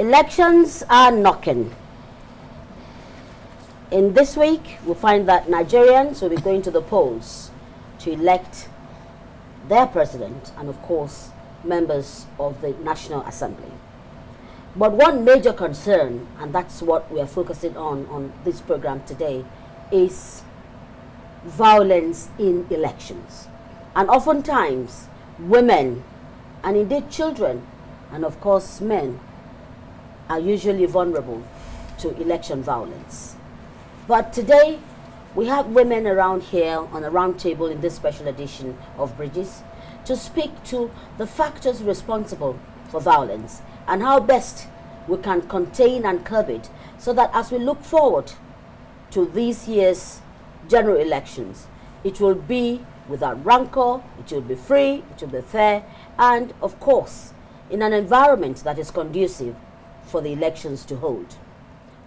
Elections are knocking. In this week, we find that Nigerians will be going to the polls to elect their president and, of course, members of the National Assembly. But one major concern, and that's what we are focusing on this program today, is violence in elections. And oftentimes, women, and indeed children, and of course men, are usually vulnerable to election violence. But today, we have women around here on a round table in this special edition of Bridges to speak to the factors responsible for violence and how best we can contain and curb it, so that as we look forward to this year's general elections, it will be without rancor, it will be free, it will be fair, and of course, in an environment that is conducive for the elections to hold.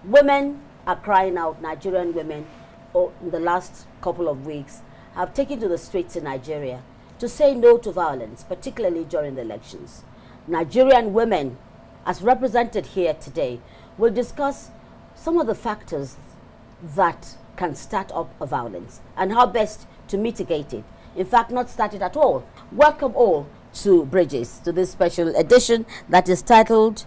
Women are crying out. Nigerian women, in the last couple of weeks, have taken to the streets in Nigeria to say no to violence, particularly during the elections. Nigerian women, as represented here today, will discuss some of the factors that can start up a violence and how best to mitigate it. In fact, not start it at all. Welcome all to Bridges, to this special edition that is titled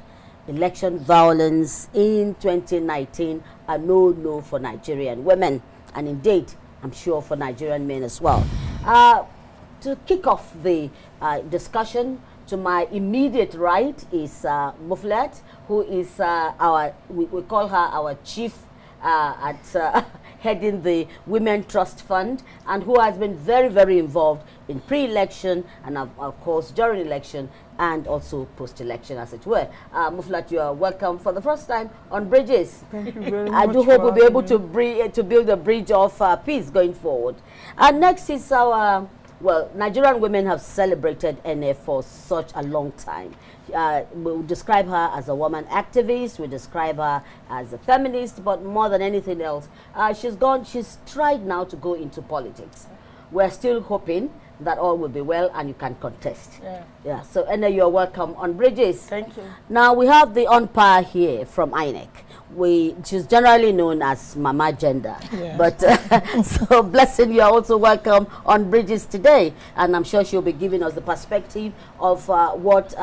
Election Violence in 2019, a no for Nigerian women, and indeed, I'm sure for Nigerian men as well. To kick off the discussion, to my immediate right is Muflat, who is we call her our chief at heading the Women Trust Fund, and who has been very, very involved in pre-election and of course during election and also post-election, as it were. Muflat, you are welcome for the first time on Bridges. Thank you very much. I do hope we'll be able to build a bridge of peace going forward. And next is our, well, Nigerian women have celebrated NF for such a long time. We'll describe her as a woman activist, we describe her as a feminist, but more than anything else, she's tried now to go into politics. We're still hoping that all will be well and you can contest. Yeah. So Ene, you're welcome on Bridges. Thank you. Now we have the umpire here from INEC. She's generally known as Mama Gender. Yeah. But so Blessing, you are also welcome on Bridges today, and I'm sure she'll be giving us the perspective of what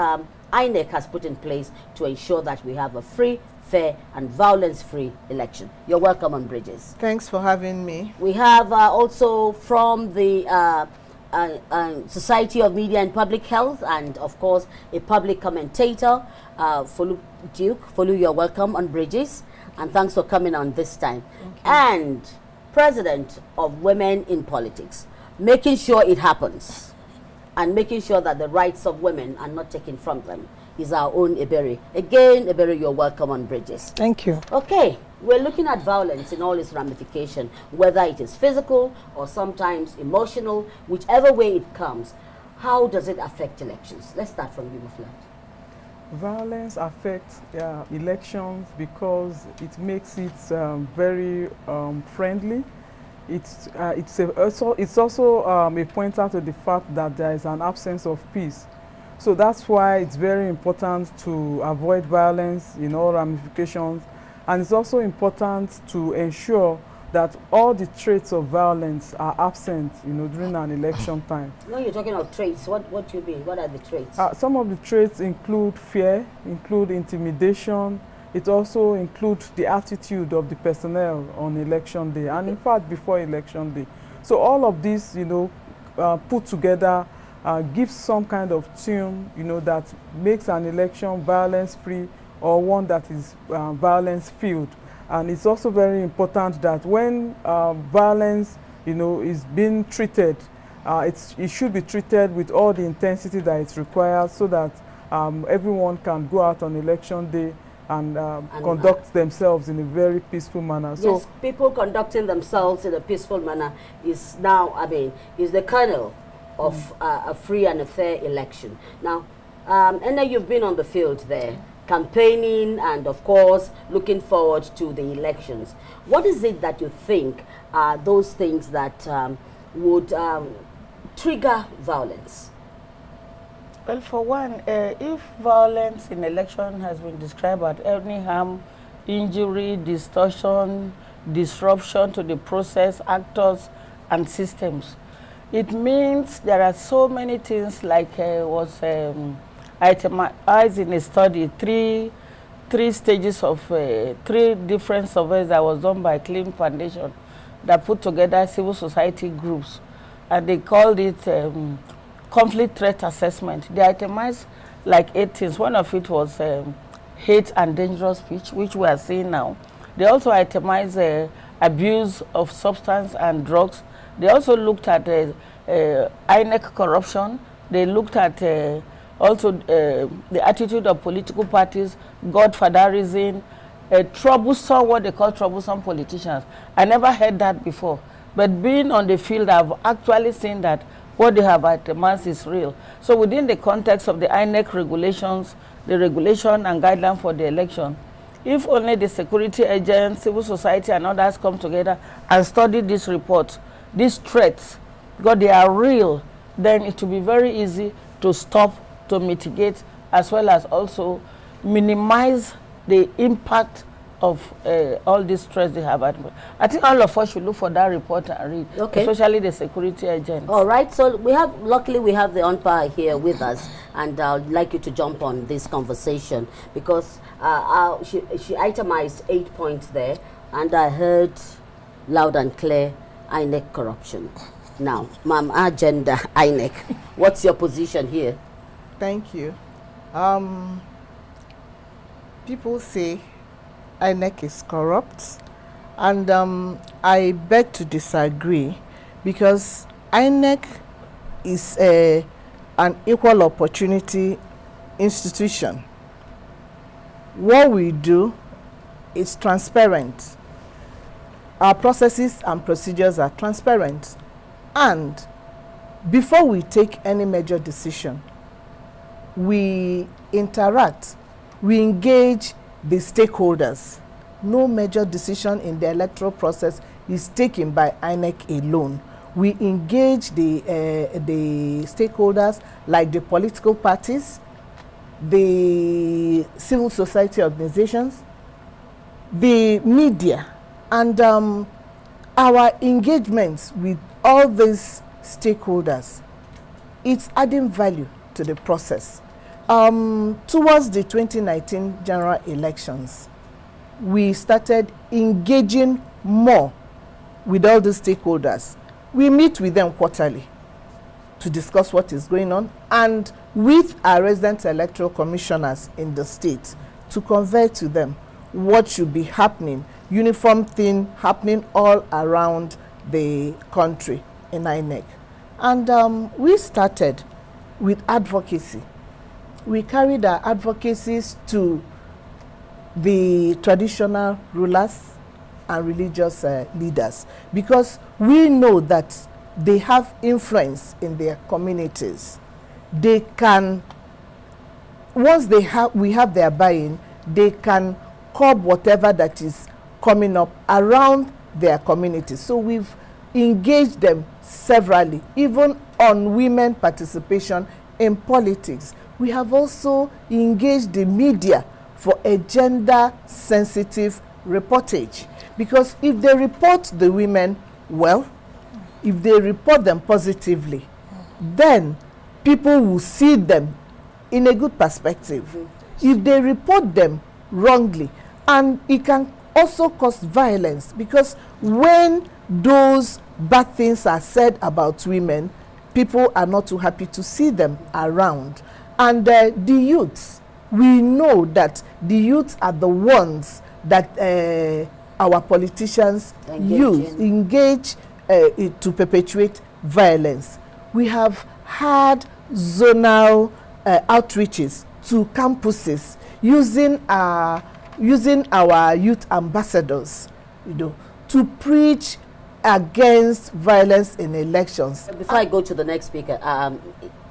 INEC has put in place to ensure that we have a free, fair and violence-free election. You're welcome on Bridges. Thanks for having me. We have also from the Society of Media and Public Health, and of course a public commentator, Folu Duke. Folu, you're welcome on Bridges, and thanks for coming on this time. And President of Women in Politics, making sure it happens and making sure that the rights of women are not taken from them, is our own Ebere. Again, Ebere, you're welcome on Bridges. Thank you. Okay, we're looking at violence in all its ramification, whether it is physical or sometimes emotional, whichever way it comes. How does it affect elections? Let's start from you, Muflat. Violence affects elections because it makes it very friendly. It's also a pointer to the fact that there is an absence of peace. So that's why it's very important to avoid violence in all ramifications, and it's also important to ensure that all the traits of violence are absent, during an election time. When you're talking of traits, what do you mean? What are the traits? Some of the traits include fear, include intimidation. It also includes the attitude of the personnel on election day, and in fact before election day. So all of this, put together gives some kind of tune, that makes an election violence-free or one that is violence-filled. And it's also very important that when violence, is being treated, it should be treated with all the intensity that it requires, so that everyone can go out on election day and conduct themselves in a very peaceful manner. Yes, so people conducting themselves in a peaceful manner is now, is the kernel of a free and a fair election. Now, and then you've been on the field there, campaigning and of course looking forward to the elections. What is it that you think are those things that would trigger violence? Well, for one, if violence in election has been described as any harm, injury, distortion, disruption to the process, actors, and systems, it means there are so many things like was itemized in a study, three stages of three different surveys that was done by Clean Foundation that put together civil society groups, and they called it conflict threat assessment. They itemized like 8 things. One of it was hate and dangerous speech, which we are seeing now. They also itemized abuse of substance and drugs. They also looked at INEC corruption. They looked at also the attitude of political parties, godfatherism, troublesome, what they call troublesome politicians. I never heard that before. But being on the field, I've actually seen that what they have itemized is real. So within the context of the INEC regulations, the regulation and guideline for the election, if only the security agents, civil society and others come together and study this report, these threats, because they are real, then it will be very easy to stop, to mitigate, as well as also minimize the impact of all these threats they have. I think all of us should look for that report and read, especially the security agents. All right, so luckily we have the umpire here with us, and I'd like you to jump on this conversation because she itemized 8 points there, and I heard loud and clear INEC corruption. Now, ma'am, agenda INEC, what's your position here? Thank you. People say INEC is corrupt, and I beg to disagree, because INEC is an equal opportunity institution. What we do is transparent. Our processes and procedures are transparent, and before we take any major decision, we interact, we engage the stakeholders. No major decision in the electoral process is taken by INEC alone. We engage the stakeholders like the political parties, the civil society organizations, the media, and our engagements with all these stakeholders, it's adding value to the process. Towards the 2019 general elections, we started engaging more with all the stakeholders. We meet with them quarterly to discuss what is going on, and with our resident electoral commissioners in the state to convey to them what should be happening, uniform thing happening all around the country in INEC. And we started with advocacy. We carried our advocacies to the traditional rulers and religious leaders, because we know that they have influence in their communities. They can, once we have their buy-in, they can curb whatever that is coming up around their communities. So we've engaged them severally, even on women participation in politics. We have also engaged the media for a gender-sensitive reportage, because if they report the women well, if they report them positively, then people will see them in a good perspective. If they report them wrongly, and it can also cause violence, because when those bad things are said about women, people are not too happy to see them around. And the youths, we know that the youths are the ones that our politicians engage to perpetuate violence. We have had zonal outreaches to campuses using our youth ambassadors, to preach against violence in elections. Before I go to the next speaker,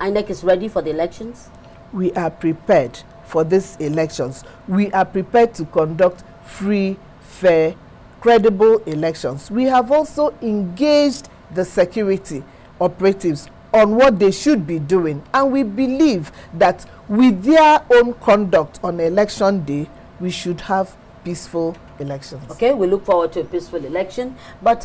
INEC is ready for the elections? We are prepared for these elections. We are prepared to conduct free, fair, credible elections. We have also engaged the security operatives on what they should be doing. And we believe that with their own conduct on election day, we should have peaceful elections. Okay, we look forward to a peaceful election. But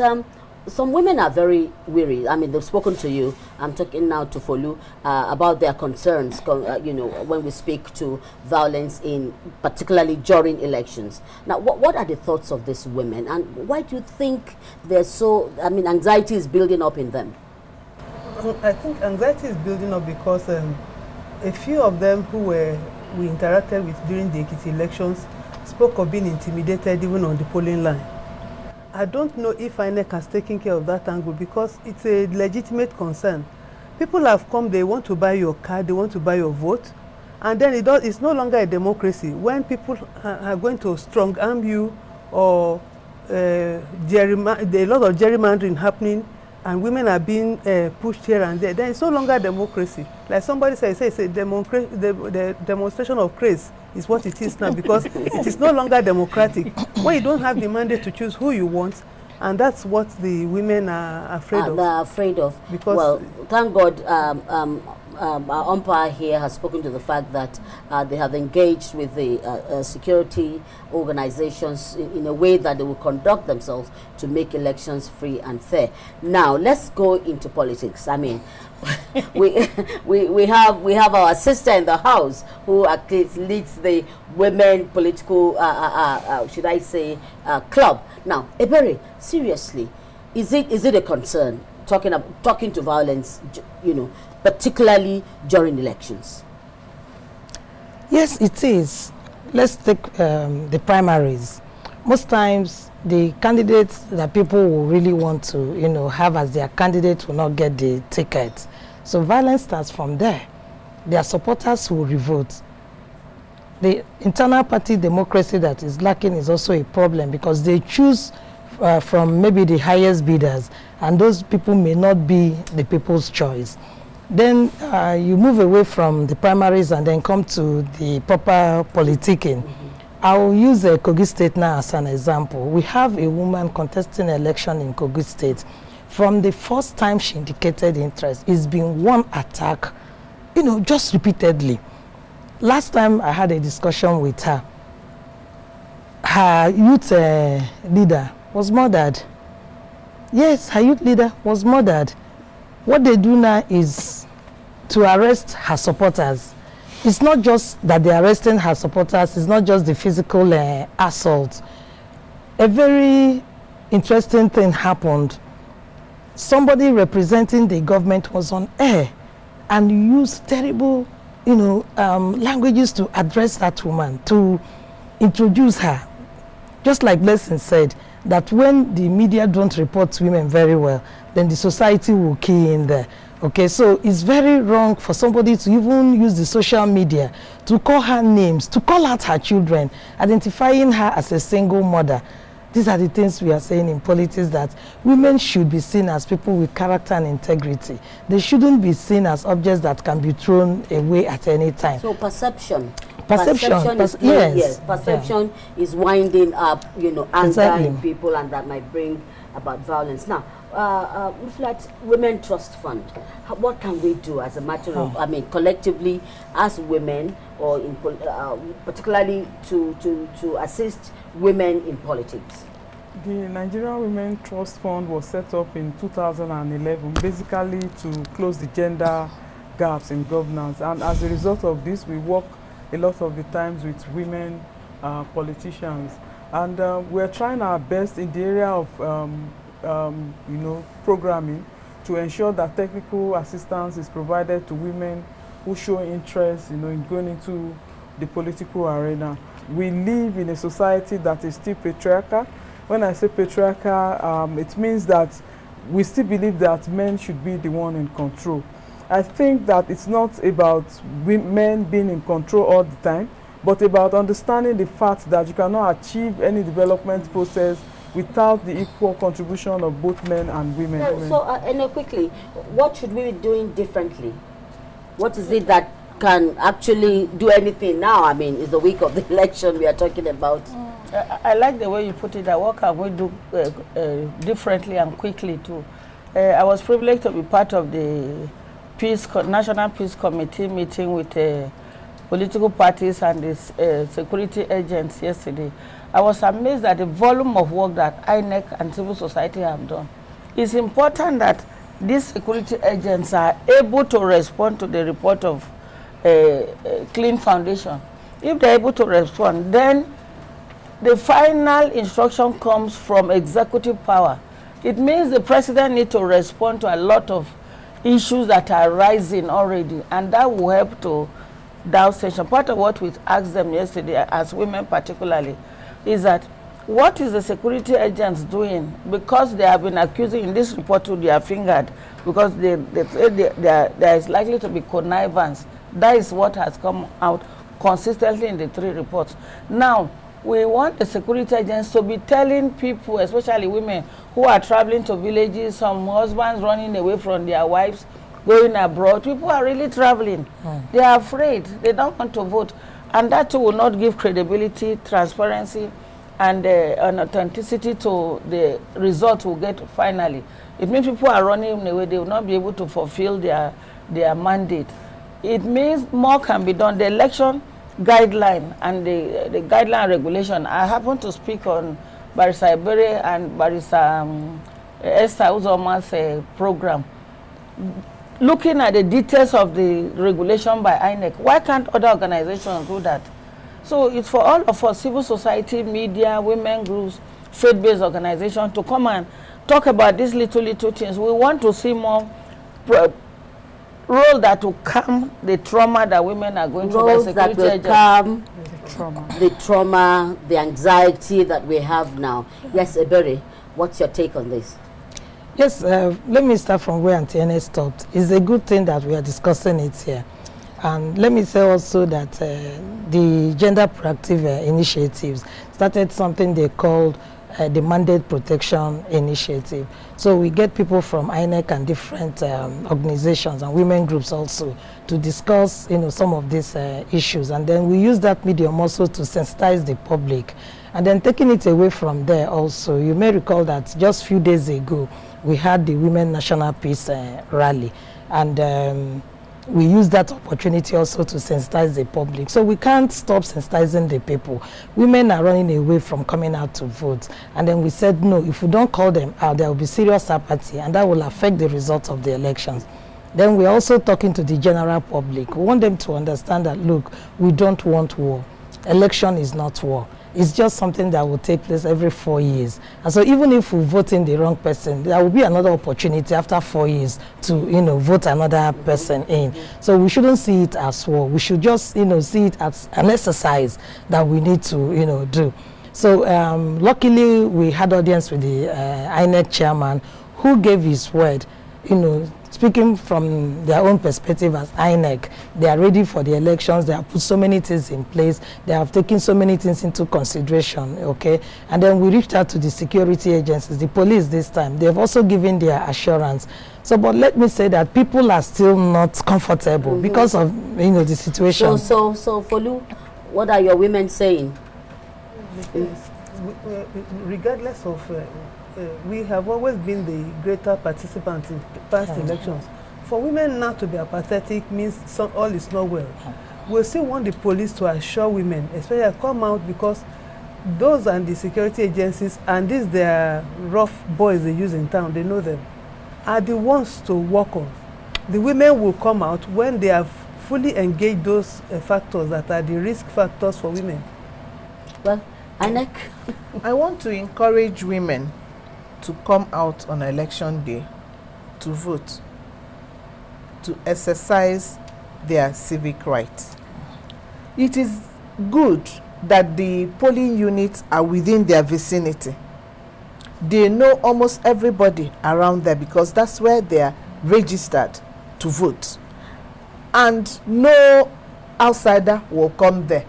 some women are very weary. I mean, they've spoken to you. I'm talking now to Folu about their concerns, you know, when we speak to violence particularly during elections. Now, what are the thoughts of these women, and why do you think they're so, I mean, anxiety is building up in them? I think anxiety is building up because a few of them who we interacted with during the Ekiti elections spoke of being intimidated even on the polling line. I don't know if INEC has taken care of that angle because it's a legitimate concern. People have come, they want to buy your card, they want to buy your vote, and then it's no longer a democracy. When people are going to strong arm you or there are a lot of gerrymandering happening and women are being pushed here and there, then it's no longer democracy. Like somebody says, it's a the demonstration of craze is what it is now because it is no longer democratic. When you don't have the mandate to choose who you want, and that's what the women are afraid of. They're afraid of. Because well, thank God our umpire here has spoken to the fact that they have engaged with the security organizations in a way that they will conduct themselves to make elections free and fair. Now, let's go into politics. I mean, we have our sister in the house who at least leads the women political should I say club. Now, Ebere, seriously, is it a concern talking to violence, you know, particularly during elections? Yes, it is. Let's take the primaries. Most times, the candidates that people will really want to, you know, have as their candidate will not get the ticket. So violence starts from there. Their supporters will revolt. The internal party democracy that is lacking is also a problem because they choose from maybe the highest bidders, and those people may not be the people's choice. Then you move away from the primaries and then come to the proper politicking. I'll use Kogi State now as an example. We have a woman contesting an election in Kogi State. From the first time she indicated interest, it's been one attack, you know, just repeatedly. Last time I had a discussion with her, her youth leader was murdered. Yes, her youth leader was murdered. What they do now is to arrest her supporters. It's not just that they're arresting her supporters, it's not just the physical assault. A very interesting thing happened. Somebody representing the government was on air and used terrible, you know, languages to address that woman, to introduce her. Just like Blessing said, that when the media don't report women very well, then the society will key in there. Okay, so it's very wrong for somebody to even use the social media to call her names, to call out her children, identifying her as a single mother. These are the things we are saying in politics, that women should be seen as people with character and integrity. They shouldn't be seen as objects that can be thrown away at any time. So perception Yes. Perception is winding up, you know, anger Exactly. in people, and that might bring about violence. Now, Reflect Women Trust Fund. What can we do as a matter of, I mean, collectively as women, or in particularly to assist women in politics? The Nigerian Women Trust Fund was set up in 2011, basically to close the gender gaps in governance. And as a result of this, we work a lot of the times with women politicians. And we're trying our best in the area of you know, programming to ensure that technical assistance is provided to women who show interest, you know, in going into the political arena. We live in a society that is still patriarchal. When I say patriarchal, it means that we still believe that men should be the one in control. I think that it's not about men being in control all the time, but about understanding the fact that you cannot achieve any development process without the equal contribution of both men and women. Yeah, so, and quickly, what should we be doing differently? What is it that can actually do anything now? I mean, it's the week of the election we are talking about. I like the way you put it, that what can we do differently and quickly too. I was privileged to be part of the National Peace Committee meeting with political parties and the security agents yesterday, I was amazed at the volume of work that INEC and civil society have done. It's important that these security agents are able to respond to the report of Clean Foundation. If they're able to respond, then the final instruction comes from executive power. It means the president needs to respond to a lot of issues that are rising already, and that will help to down station. Part of what we asked them yesterday, as women particularly, is that what is the security agents doing? Because they have been accusing in this report too, they are fingered because there is likely to be connivance. That is what has come out consistently in the 3 reports. Now, we want the security agents to be telling people, especially women who are traveling to villages, some husbands running away from their wives, going abroad. People are really traveling. They are afraid. They don't want to vote. And that too will not give credibility, transparency, and an authenticity to the result we'll get finally. It means people are running away. They will not be able to fulfill their mandate. It means more can be done. The election guideline and the guideline regulation. I happen to speak on Barrister Ibere and Barrister Esther Uzoma's program. Looking at the details of the regulation by INEC, why can't other organizations do that? So it's for all of us, civil society, media, women groups, faith-based organizations, to come and talk about these little things. We want to see more role that will calm the trauma that women are going through. Roles that will calm the trauma, the anxiety that we have now. Yes, Ibere, what's your take on this? Yes, let me start from where Auntie Ene stopped. It's a good thing that we are discussing it here. And let me say also that the gender proactive initiatives started something they called the Mandate Protection Initiative. So we get people from INEC and different organizations and women groups also to discuss, some of these issues. And then we use that medium also to sensitize the public. And then taking it away from there also, you may recall that just a few days ago, we had the Women National Peace Rally. And we use that opportunity also to sensitize the public. So we can't stop sensitizing the people. Women are running away from coming out to vote. And then we said, no, if we don't call them out, there will be serious apathy, and that will affect the results of the elections. Then we're also talking to the general public. We want them to understand that, look, we don't want war. Election is not war. It's just something that will take place every 4 years. And so even if we vote in the wrong person, there will be another opportunity after 4 years to, vote another person in. So we shouldn't see it as war. We should just, see it as an exercise that we need to, do. So luckily, we had audience with the INEC chairman who gave his word, speaking from their own perspective as INEC. They are ready for the elections. They have put so many things in place. They have taken so many things into consideration, okay? And then we reached out to the security agencies, the police this time. They have also given their assurance. So, but let me say that people are still not comfortable because of, the situation. So Folu, what are your women saying? Yes. Regardless of we have always been the greater participants in past elections. For women now to be apathetic means all is not well. We still want the police to assure women, especially come out, because those and the security agencies, and these they are rough boys they use in town, they know them, are the ones to work on. The women will come out when they have fully engaged those factors that are the risk factors for women. Well, INEC? I want to encourage women to come out on election day to vote, to exercise their civic rights. It is good that the polling units are within their vicinity. They know almost everybody around there because that's where they are registered to vote. And no outsider will come there.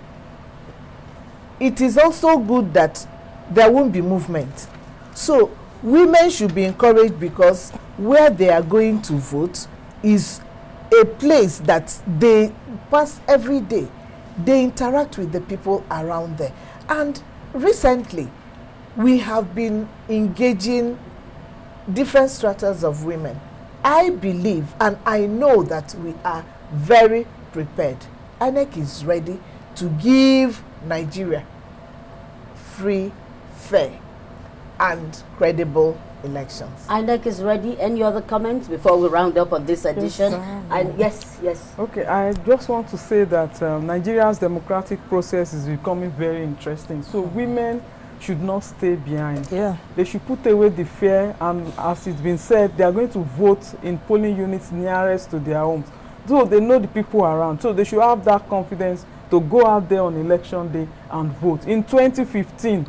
It is also good that there won't be movement. So women should be encouraged because where they are going to vote is a place that they pass every day. They interact with the people around there. And recently, we have been engaging different stratas of women. I believe and I know that we are very prepared. INEC is ready to give Nigeria free, fair, and credible elections. INEC is ready. Any other comments before we round up on this edition? And yes. Okay, I just want to say that Nigeria's democratic process is becoming very interesting. So women should not stay behind. Yeah. They should put away the fear, and as it's been said, they are going to vote in polling units nearest to their homes. So they know the people around. So they should have that confidence to go out there on election day and vote. In 2015,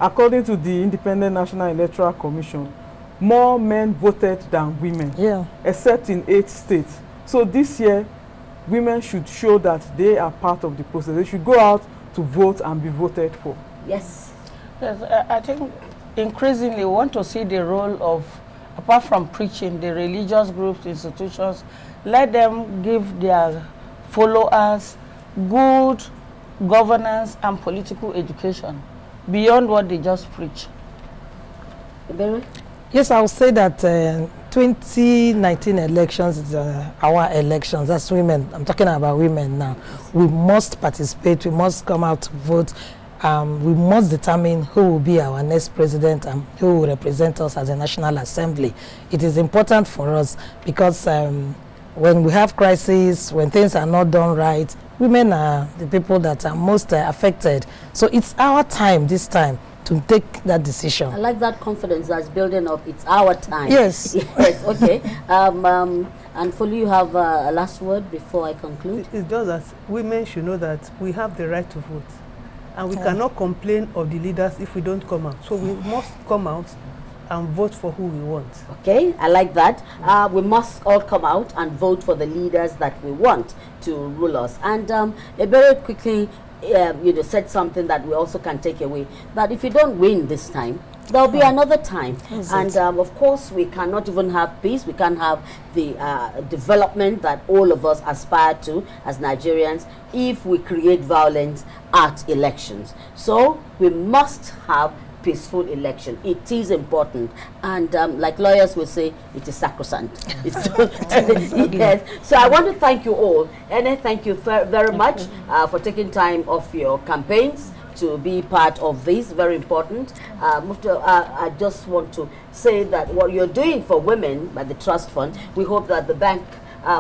according to the Independent National Electoral Commission, more men voted than women, except in 8 states. So this year, women should show that they are part of the process. They should go out to vote and be voted for. Yes, I think increasingly we want to see the role of, apart from preaching, the religious groups, institutions, let them give their followers good governance and political education beyond what they just preach. Yes, I would say that 2019 elections is our elections. That's women. I'm talking about women now. We must participate. We must come out to vote. We must determine who will be our next president and who will represent us as a National Assembly. It is important for us because when we have crises, when things are not done right, women are the people that are most affected. So it's our time this time to take that decision. I like that confidence that's building up. It's our time. Yes. Yes, okay. And Folu, you have a last word before I conclude? It's just that women should know that we have the right to vote. And we cannot complain of the leaders if we don't come out. So we must come out and vote for who we want. Okay, I like that. We must all come out and vote for the leaders that we want to rule us. And very quickly, you said something that we also can take away, that if you don't win this time, there'll be another time. And of course, we cannot even have peace. We can't have the development that all of us aspire to as Nigerians if we create violence at elections. So we must have peaceful election. It is important, and like lawyers will say, it is sacrosanct. Yes. So I want to thank you all, and thank you very much for taking time off your campaigns to be part of this. Very important. I just want to say that what you're doing for women by the trust fund, we hope that the bank,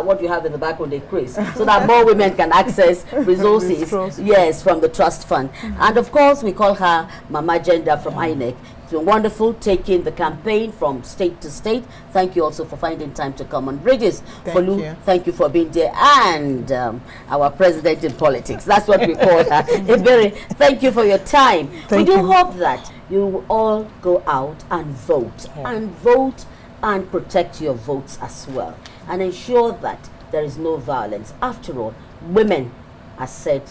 what you have in the back will decrease so that more women can access resources, yes, from the trust fund. And of course, we call her Mama Gender from INEC. It's been wonderful taking the campaign from state to state. Thank you also for finding time to come on. Bridges, Folu, thank you for being there. And our president in politics, that's what we call her. Ebere, thank you for your time. We do hope that you will all go out and vote, and protect your votes as well, and ensure that there is no violence. After all, women are said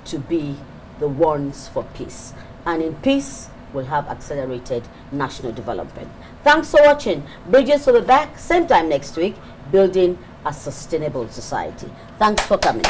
to be the ones for peace, and in peace we'll have accelerated national development. Thanks for watching. Bridges to the back, same time next week, building a sustainable society. Thanks for coming.